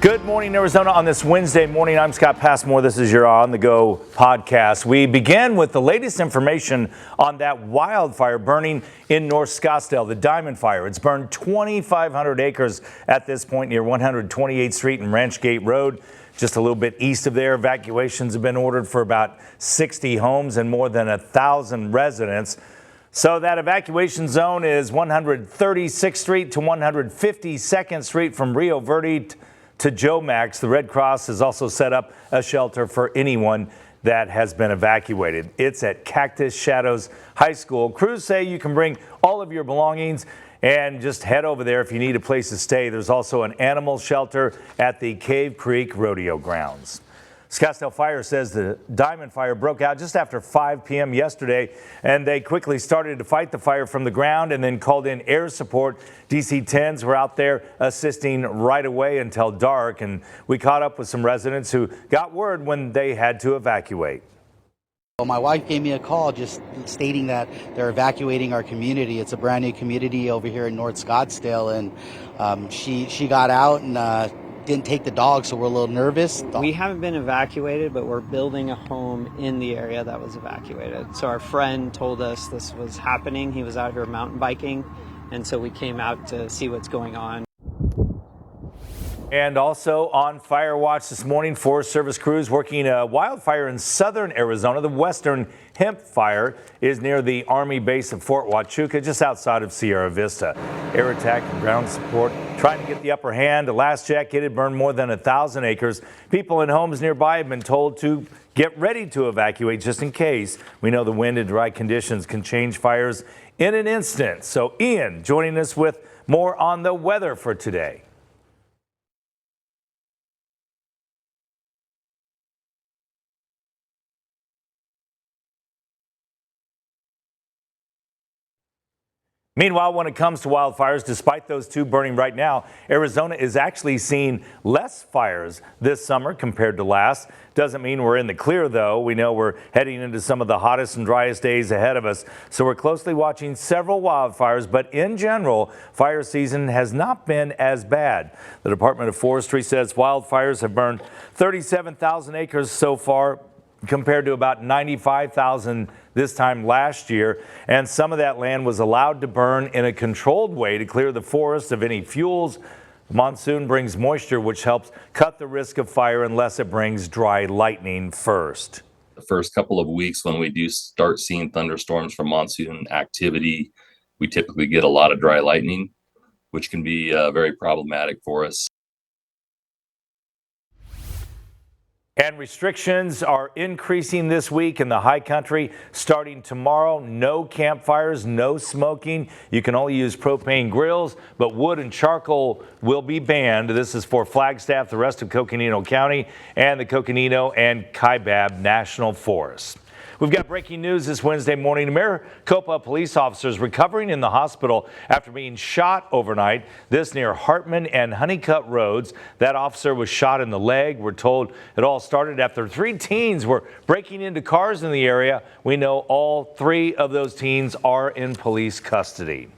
Good morning, Arizona. On this Wednesday morning, I'm Scott Passmore. This is your On the Go podcast. We begin with the latest information on that wildfire burning in North Scottsdale, the Diamond Fire. It's burned 2,500 acres at this point near 128th Street and Ranch Gate Road. Just a little bit east of there, evacuations have been ordered for about 60 homes and more than 1,000 residents. So that evacuation zone is 136th Street to 152nd Street from Rio Verde to Joe Max. The Red Cross has also set up a shelter for anyone that has been evacuated. It's at Cactus Shadows High School. Crews say you can bring all of your belongings and just head over there if you need a place to stay. There's also an animal shelter at the Cave Creek Rodeo Grounds. Scottsdale Fire says the Diamond Fire broke out just after 5 p.m. yesterday, and they quickly started to fight the fire from the ground and then called in air support. DC-10s were out there assisting right away until dark, and we caught up with some residents who got word when they had to evacuate. Well, my wife gave me a call just stating that they're evacuating our community. It's a brand new community over here in North Scottsdale, and she got out and didn't take the dog, so we're a little nervous. We haven't been evacuated, but we're building a home in the area that was evacuated. So our friend told us this was happening. He was out here mountain biking, and so we came out to see what's going on. And also on fire watch this morning, Forest Service crews working a wildfire in southern Arizona. The Western Hemp Fire is near the Army base of Fort Huachuca, just outside of Sierra Vista. Air attack and ground support trying to get the upper hand. At last check, it had burned more than 1,000 acres. People in homes nearby have been told to get ready to evacuate just in case. We know the wind and dry conditions can change fires in an instant. So Ian joining us with more on the weather for today. Meanwhile, when it comes to wildfires, despite those two burning right now, Arizona is actually seeing less fires this summer compared to last. Doesn't mean we're in the clear, though. We know we're heading into some of the hottest and driest days ahead of us. So we're closely watching several wildfires, but in general, fire season has not been as bad. The Department of Forestry says wildfires have burned 37,000 acres so far, compared to about 95,000 this time last year, and some of that land was allowed to burn in a controlled way to clear the forest of any fuels. The monsoon brings moisture, which helps cut the risk of fire unless it brings dry lightning first. The first couple of weeks when we do start seeing thunderstorms from monsoon activity, we typically get a lot of dry lightning, which can be very problematic for us. And restrictions are increasing this week in the high country. Starting tomorrow, no campfires, no smoking. You can only use propane grills, but wood and charcoal will be banned. This is for Flagstaff, the rest of Coconino County, and the Coconino and Kaibab National Forests. We've got breaking news this Wednesday morning. Maricopa police officers recovering in the hospital after being shot overnight. This near Hartman and Honeycutt Roads. That officer was shot in the leg. We're told it all started after 3 teens were breaking into cars in the area. We know all 3 of those teens are in police custody.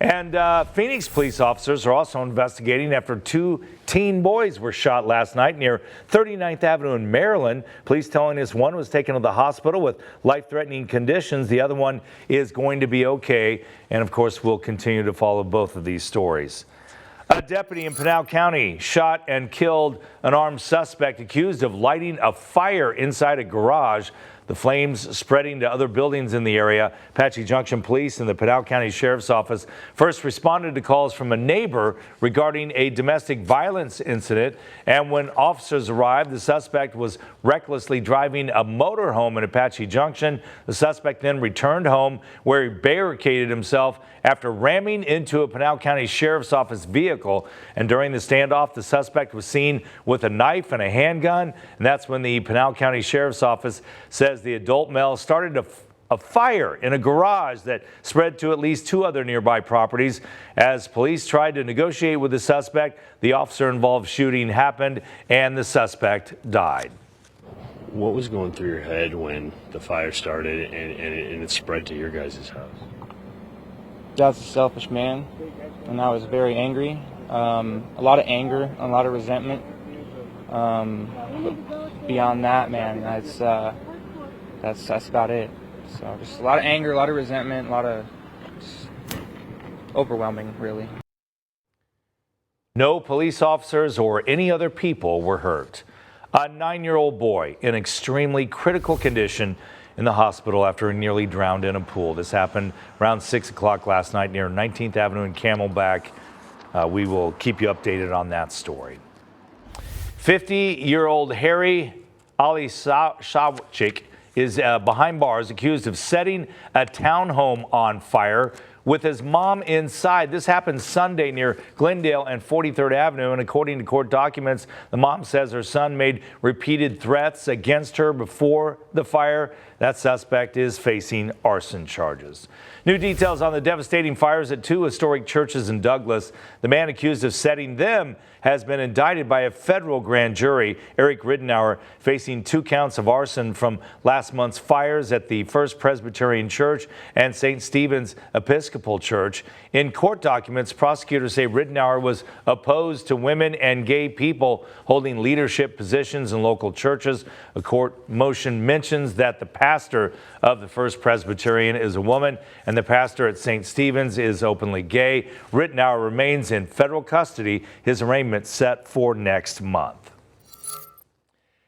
And Phoenix police officers are also investigating after 2 teen boys were shot last night near 39th Avenue in Maryland. Police telling us one was taken to the hospital with life-threatening conditions. The other one is going to be okay. And of course, we'll continue to follow both of these stories. A deputy in Pinal County shot and killed an armed suspect accused of lighting a fire inside a garage. The flames spreading to other buildings in the area. Apache Junction Police and the Pinal County Sheriff's Office first responded to calls from a neighbor regarding a domestic violence incident. And when officers arrived, the suspect was recklessly driving a motorhome in Apache Junction. The suspect then returned home where he barricaded himself after ramming into a Pinal County Sheriff's Office vehicle. And during the standoff, the suspect was seen with a knife and a handgun. And that's when the Pinal County Sheriff's Office says the adult male started a fire in a garage that spread to at least 2 other nearby properties. As police tried to negotiate with the suspect, the officer-involved shooting happened and the suspect died. What was going through your head when the fire started and it spread to your guys' house? I was a selfish man, and I was very angry. A lot of anger, a lot of resentment. But beyond that, man, that's about it. So just a lot of anger, a lot of resentment, a lot of just overwhelming, really. No police officers or any other people were hurt. A 9-year-old boy in extremely critical condition in the hospital after he nearly drowned in a pool. This happened around 6 o'clock last night near 19th Avenue and Camelback. We will keep you updated on that story. 50-year-old Harry Alisawczyk is behind bars accused of setting a townhome on fire with his mom inside. This happened Sunday near Glendale and 43rd Avenue, and according to court documents, the mom says her son made repeated threats against her before the fire. That suspect is facing arson charges. New details on the devastating fires at 2 historic churches in Douglas. The man accused of setting them has been indicted by a federal grand jury. Eric Ridenour facing 2 counts of arson from last month's fires at the First Presbyterian Church and St. Stephen's Episcopal Church. In court documents, prosecutors say Ridenour was opposed to women and gay people holding leadership positions in local churches. A court motion mentions that the pastor of the First Presbyterian is a woman and the pastor at St. Stephen's is openly gay. Ridenour remains in federal custody. His arraignment set for next month.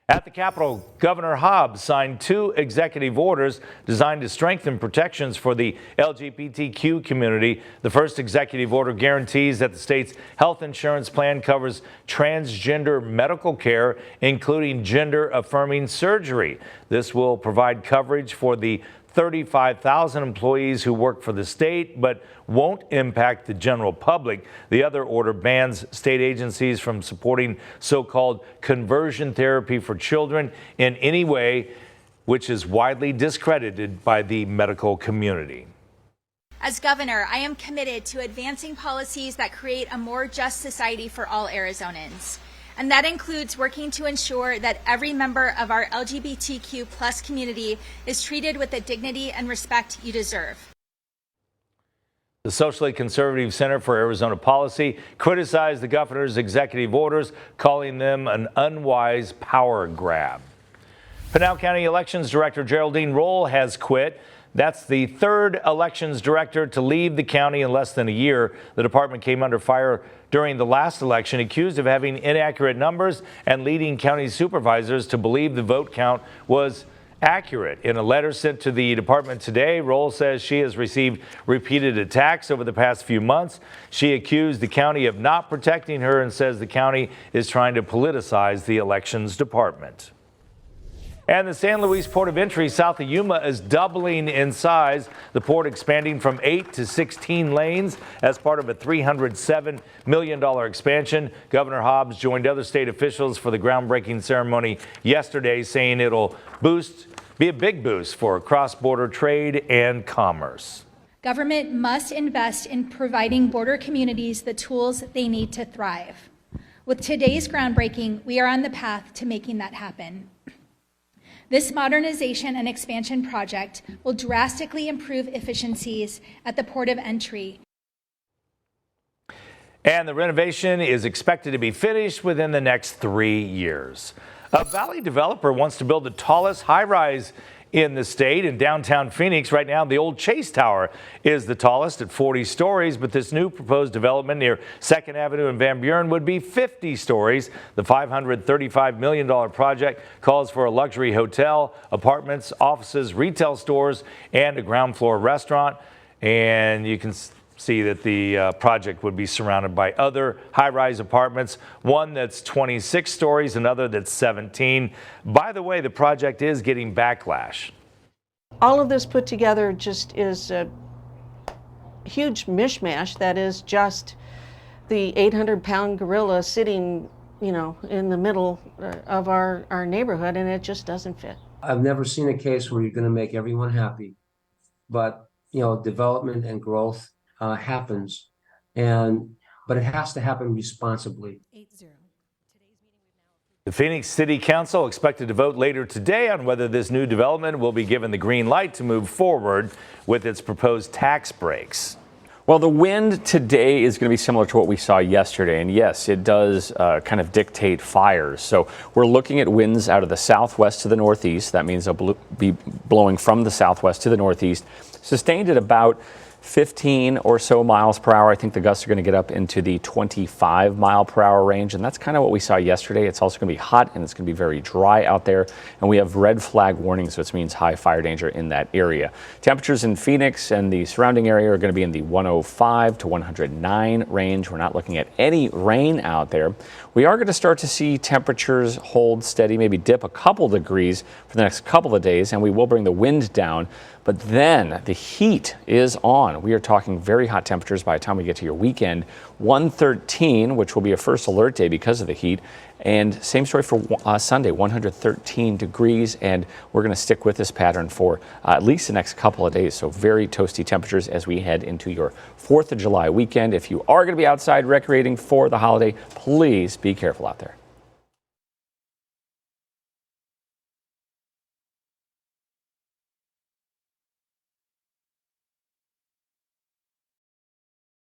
At the Capitol, Governor Hobbs signed 2 executive orders designed to strengthen protections for the LGBTQ community. The first executive order guarantees that the state's health insurance plan covers transgender medical care, including gender-affirming surgery. This will provide coverage for the 35,000 employees who work for the state, but won't impact the general public. The other order bans state agencies from supporting so-called conversion therapy for children in any way, which is widely discredited by the medical community. As governor, I am committed to advancing policies that create a more just society for all Arizonans. And that includes working to ensure that every member of our LGBTQ plus community is treated with the dignity and respect you deserve. The socially conservative Center for Arizona Policy criticized the governor's executive orders, calling them an unwise power grab. Pinal County Elections Director Geraldine Roll has quit. That's the 3rd elections director to leave the county in less than a year. The department came under fire during the last election, accused of having inaccurate numbers and leading county supervisors to believe the vote count was accurate. In a letter sent to the department today, Roll says she has received repeated attacks over the past few months. She accused the county of not protecting her and says the county is trying to politicize the elections department. And the San Luis Port of Entry south of Yuma is doubling in size. The port expanding from 8 to 16 lanes as part of a $307 million expansion. Governor Hobbs joined other state officials for the groundbreaking ceremony yesterday, saying it'll be a big boost for cross-border trade and commerce. Government must invest in providing border communities the tools they need to thrive. With today's groundbreaking, we are on the path to making that happen. This modernization and expansion project will drastically improve efficiencies at the port of entry. And the renovation is expected to be finished within the next 3 years. A Valley developer wants to build the tallest high-rise in the state in downtown Phoenix. Right now, the old Chase Tower is the tallest at 40 stories, but this new proposed development near 2nd Avenue in Van Buren would be 50 stories. The $535 million project calls for a luxury hotel, apartments, offices, retail stores, and a ground floor restaurant. And you can see that the project would be surrounded by other high-rise apartments, one that's 26 stories, another that's 17. By the way, the project is getting backlash. All of this put together just is a huge mishmash that is just the 800-pound gorilla sitting, in the middle of our neighborhood, and it just doesn't fit. I've never seen a case where you're going to make everyone happy, but development and growth happens, but it has to happen responsibly. The Phoenix City Council expected to vote later today on whether this new development will be given the green light to move forward with its proposed tax breaks. Well, the wind today is going to be similar to what we saw yesterday. And yes, it does kind of dictate fires. So we're looking at winds out of the southwest to the northeast. That means they'll be blowing from the southwest to the northeast, sustained at about 15 or so miles per hour. I think the gusts are going to get up into the 25 mile per hour range. And that's kind of what we saw yesterday. It's also going to be hot and it's going to be very dry out there. And we have red flag warnings, which means high fire danger in that area. Temperatures in Phoenix and the surrounding area are going to be in the 105 to 109 range. We're not looking at any rain out there. We are going to start to see temperatures hold steady, maybe dip a couple degrees for the next couple of days, and we will bring the wind down. But then the heat is on. We are talking very hot temperatures by the time we get to your weekend. 113, which will be a first alert day because of the heat. And same story for Sunday, 113 degrees. And we're going to stick with this pattern for at least the next couple of days. So very toasty temperatures as we head into your 4th of July weekend. If you are going to be outside recreating for the holiday, please be careful out there.